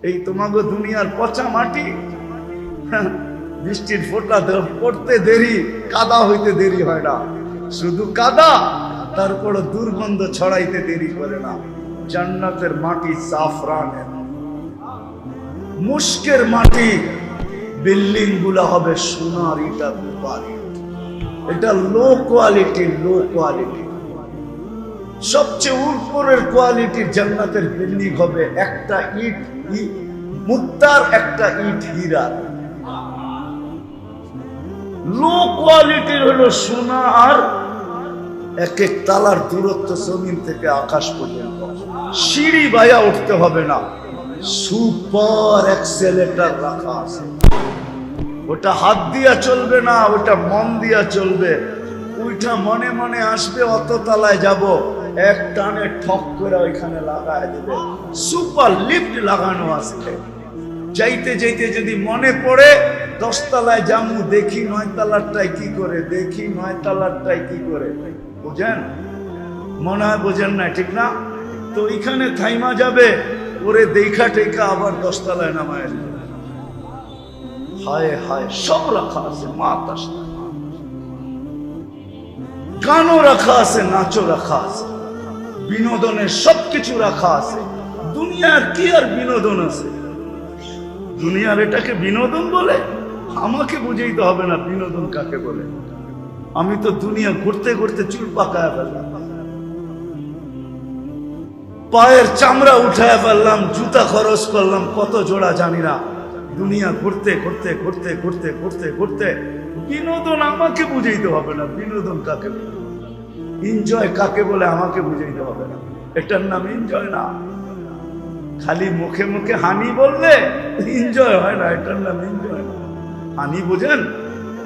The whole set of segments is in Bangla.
এই তোমাকে দুনিয়ার পচা মাটি, বৃষ্টির ফোঁটা পড়তে দেরি, কাদা হইতে দেরি হয় না, শুধু কাদা, তারপর দুর্গন্ধ ছড়াইতে দেরি করে না। জান্নাতের মাটি জাফরানের, মুশকের মাটি, বিল্ডিং গুলা হবে সোনার ইটা, রূপার ইট। এটা লো কোয়ালিটি, লো কোয়ালিটি। সবচেয়ে উপরের কোয়ালিটির জান্নাতের বিল্ডিং হবে একটা ইট মুক্তার, একটা ইট হীরার। লো কোয়ালিটির হলো সোনা, আর এক এক তালার দূরত্ব জমিন থেকে আকাশ পর্যন্ত, সিঁড়ি বাইয়া উঠতে হবে না, সুপার এক্সেলেটর রাখা আছে। ওটা হাত দিয়া চলবে না, ওটা মন দিয়া চলবে। ওইটা মনে মনে আসবে অত তালায় যাব, এক টানে ঠক করে ওইখানে লাগায় দেবে। সুপার লিফট লাগানো আছে, যাইতে যাইতে যদি মনে পড়ে 10 তলায় যামু, দেখি 9 তলারটাই কি করে, দেখি 9 তলারটাই কি করে। বুঝেন? মনে হয় বোঝেন না, ঠিক না? তো এখানে থাইমা যাবে, ওরে দেখা টেকা আবার 10 তলায় নামায় যাবে। হায় হায়, সব রাখা আছে, মাতাস গানও রাখা আছে, নাচও রাখা আছে, বিনোদনের সবকিছু রাখা আছে। দুনিয়ার কি আর বিনোদন আছে? দুনিয়ার এটাকে বিনোদন বলে? আমাকে বুঝাইতে হবে না বিনোদন কাকে বলে। আমি তো দুনিয়া ঘুরতে ঘুরতে চুল পাকায় ফেললাম, পায়ের চামড়া উঠায় ফেললাম, জুতা খরচ করলাম কত জোড়া জানি না। দুনিয়া ঘুরতে ঘুরতে ঘুরতে ঘুরতে ঘুরতে ঘুরতে বিনোদন আমাকে বুঝাইতে হবে না। বিনোদন কাকে বলে, এনজয় কাকে বলে আমাকে বুঝাইতে হবে না। এটার নাম এনজয় না। খালি মুখে মুখে হানি বললে এনজয় হয় না, এটার নাম এনজয় না। হানি বোঝেন?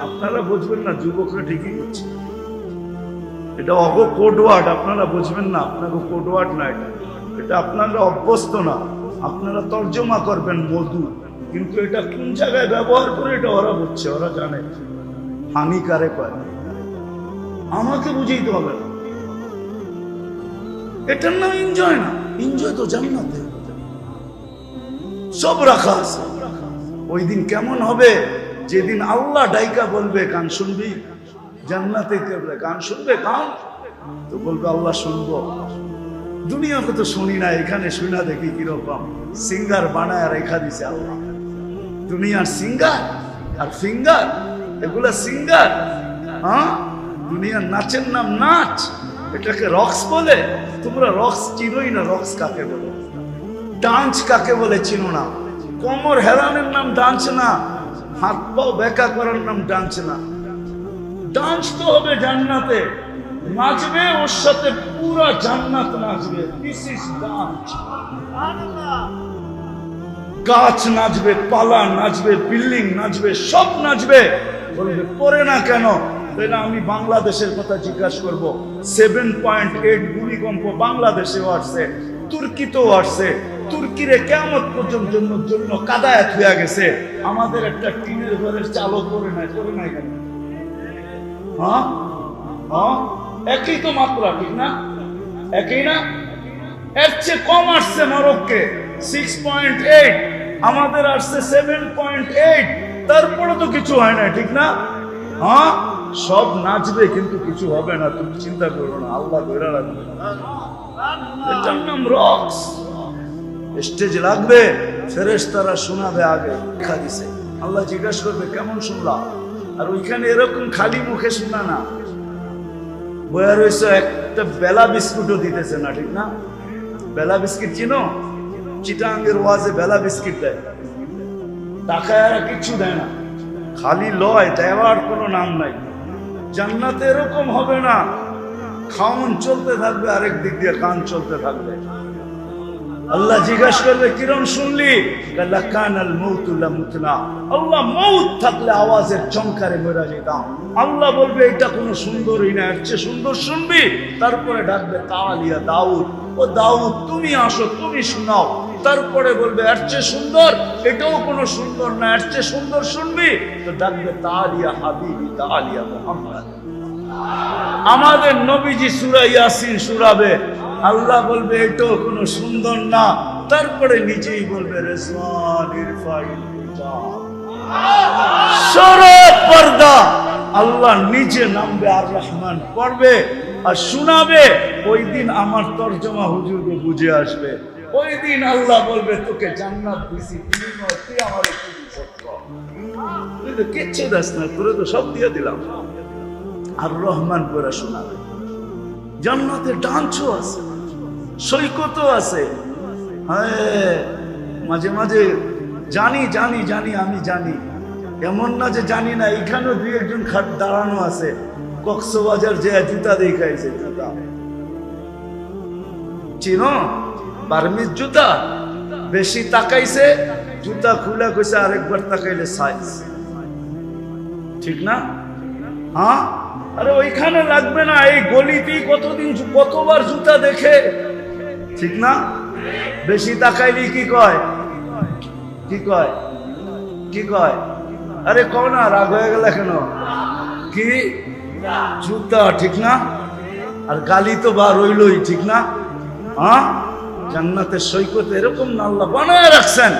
আপনারা বুঝবেন না, যুবকরা ঠিকই করছে। এটা অগ কোড ওয়ার্ড, আপনারা বুঝবেন না, আপনাকে কোড ওয়ার্ড না এটা। এটা আপনারা অভ্যস্ত না, আপনারা তর্জমা করবেন মধু, কিন্তু এটা কোন জায়গায় ব্যবহার করে এটা ওরা বুঝছে, ওরা জানে হানিকারক হয়। আমাকে বুঝাইতে হবে না, এটার নাম এনজয় না। এনজয় তো জান্নাতে সব রাখা আছে। ওই দিন কেমন হবে? যেদিন আল্লাহ ডাইকা বলবে, গান শুনবি? জান্নাতে গান শুনবে, গান তো বলবে আল্লাহ শুনবো। দুনিয়াতে তো শুনি না, এখানে শুনা দেখি কিরকম সিঙ্গার বানায় রেখা দিছে আল্লাহ। দুনিয়ার সিঙ্গার আর ফিঙ্গার, এগুলা সিঙ্গার। হ্যাঁ, দুনিয়ার নাচের নাম নাচ, এটাকে রক্স বলে। তোমরা রক্স চিনোই না, রক্স কাকে বলে, ডান্স কাকে বলে চিনো না। কোমর হেলানের নাম ডান্স না, হাত পাও বেকা করার নাম ডান্স না। ডান্স তো হবে জান্নাতে, নাচবে ওর সাথে পুরা জান্নাত নাচবে। This is dance. গাছ নাচবে, পালা নাচবে, বিল্ডিং নাচবে, সব নাচবে। বলবে পরে না কেন? তাহলে আমি বাংলাদেশের কথা জিজ্ঞাসা করব। 7.8 ভূমিকম্প বাংলাদেশেও আসছে, তুর্কিতেও আসছে। তুর্কিরে কিয়ামত পর্যন্ত জন্য কাদায় হয়ে গেছে। আমাদের একটা টিনের ঘরের চালও করে নাই, করে নাই কেন? হ্যাঁ হ্যাঁ, একই তো মাত্রা, ঠিক না? একই না? এর চেয়ে কম আসছে মরক্কে 6.8, আমাদের আসছে 7.8। তারপরে তো কিছু হয় না, ঠিক না? হ্যাঁ, সব নাচবে কিন্তু কিছু হবে না, তুমি চিন্তা করো না, আল্লাহ ধরে রাখবে। এটার নাম রক্স। স্টেজ লাগবে, ফেরেশতারা শোনাবে, আগে লেখা দিছে। আল্লাহ জিজ্ঞাসা করবে কেমন শুনলা? আর ওইখানে এরকম খালি মুখে শোনা না, বয়া রয়েছে। একটা বেলা বিস্কুটও দিতেছে না, ঠিক না? বেলা বিস্কিট চিনো? চিটাঙ্গের ওয়াজে বেলা বিস্কিট দেয়, টাকায় আর কিছু দেয় না, খালি লয়, দেওয়ার কোনো নাম নাই। জান্নাতে এরকম হবে না, খাওন চলতে থাকবে, আরেক দিক দিয়ে কান চলতে থাকবে। আল্লাহ জিজ্ঞাসা করবে কিরম শুনলি? আল্লাহ মউত থাকলে আওয়াজের চমকারে মরে যেতাম। আল্লাহ বলবে এটা কোনো সুন্দরই না, এর চেয়ে সুন্দর শুনবি? তারপরে ডাকবে তালিয়া দাউদ, ও দাউদ তুমি আসো, তুমি শোনাও। তারপরে বলবে এর চেয়ে সুন্দর, এটাও কোনো সুন্দর না, এর চেয়ে সুন্দর শুনবি? তো ডাকবে তালিয়া হাবিবি, তালিয়া মুহাম্মদ। আমাদের নবীজি সূরা ইয়াসিন শোনাবে। আল্লাহ বলবে এটাও কোনো সুন্দর না, তারপরে নিজেই বলবে রেজওয়ান ইরফাইল হিজাব, সরব পর্দা। আল্লাহ নিজে নামবে, আর রহমান পড়বে আর শোনাবে। ওই দিন আমার তর্জমা হুজুরকে বুঝে আসবে। ওই দিন আল্লাহ বলবে তোকে জান্নাত দিছি, তুই আমার কি দিছিস? তুই তো কিচ্ছু দাস না, তোরে তো সব দিয়ে দিলাম। আর রহমান করে শোনাবে। জান্নাতে ডান্সও আছে, সৈকতও আছে। হ্যাঁ, মাঝে মাঝে জানি জানি জানি আমি জানি, এমন না যে জানি না। এখানেও দুই একজন খাট দাঁড়ানো আছে, কক্সবাজার যে জুতা দেখাইছে, জুতা চিনো? বার্মিজ জুতা। বেশি তাকাইছে, জুতা খুলে কইছে আরেকবার তাকাইলে সাইজ। ঠিক না? হ্যাঁ, আরে ওইখানে লাগবে না, এই গলিতেই কতদিন কতবার জুতা দেখে। ঠিক না? বেশি তাকাইলি কি কয়? কি কয়? কি কয়? আরে কও না, রাগ হয়ে গেল কেন? কি জুতা, ঠিক না? আর গালি তো বার হইলই, ঠিক না? হ্যাঁ, জান্নাতের সৈকত এরকম না আল্লাহ বানায় রাখছেন,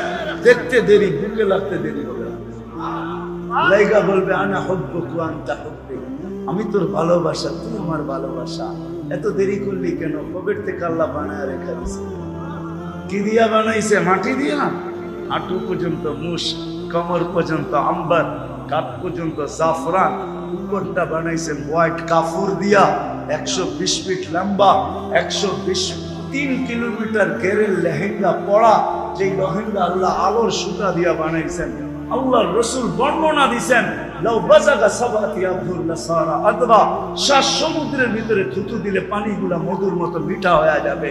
দেখতে দেরি, বুকে লাগতে দেরি হবে। লাইগা বলবে আনা হুব্বুকা ওয়া আনতা হুব্বি, আমি তোর ভালোবাসা, তুই আমার ভালোবাসা। এত দেরি করলি কেন? কবের থেকে আল্লাহ বানায় রেখে দিয়েছে। কি দিয়া বানাইছে? মাটি দিয়া। হাঁটু পর্যন্ত মুশ, কমর পর্যন্ত আম্বার, কাপ পর্যন্ত জাফরান, উপরটা বানাইছেন হোয়াইট কাফুর দিয়া। 120 ফিট লম্বা, 123 কিলোমিটার গেরের লেহেঙ্গা পড়া। যে লেহেঙ্গা আল্লাহ আলোর সুতা দিয়া বানাইছেন। আল্লাহর রাসূল বর্ণনা দিয়েছেন, লাউ বাজাগা সাবাতি আব্দুল লাসারা আদবা, 7 সমুদ্রের ভিতরে থুতু দিলে পানিগুলা মধুর মতো মিঠা হয়ে যাবে।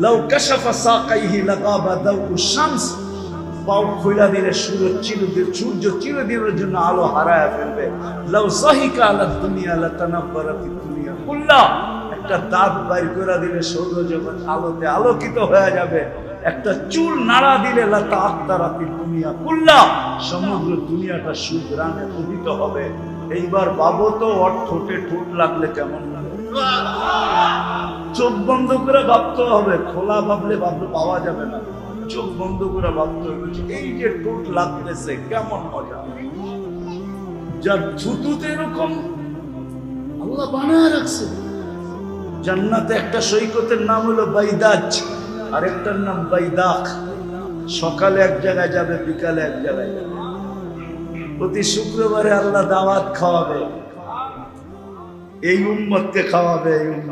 লাউ কাশাফা সাকাইহি লাগাবা দাউ শামস, পাও খুলে দিলে সূর্য চিরদিনের জন্য আলো হারায় ফেলবে। লাউ সাহিকা আলা দুনিয়া লাতানাব্বারাত দুনিয়া কুল্লা, একটা দাঁত বাইর করে দিলে সৌর জগৎ আলোতে আলোকিত হয়ে যাবে। একটা চুল নাড়া দিলে লাতা আত্তারাতি দুনিয়া কুল্লা, সমগ্র দুনিয়াটা সুগ্রাণে পূজিত হবে। এইবার ভাবো তো, ওর ঠোঁটে ঠোঁট লাগলে কেমন লাগে? চোখ বন্ধ করে ভাবতে হবে, খোলা ভাবলে পাওয়া যাবে না। চোখ বন্ধ করে ভাবতে হবে, এই যে ঠোঁট লাগতেছে কেমন মজা। যার থুতুতে এরকম আল্লাহ বানায় রাখছে। জান্নাতে একটা সৈকতের নাম হলো বাইদাজ, আরেকটার নাম বাইদাক। সকালে এক জায়গায় যাবে, বিকালে এক জায়গায় যাবে। প্রতি শুক্রবারে আল্লাহ দাওয়াত খাওয়াবে, এই উম্মতকে খাওয়াবে, এই উম্মত।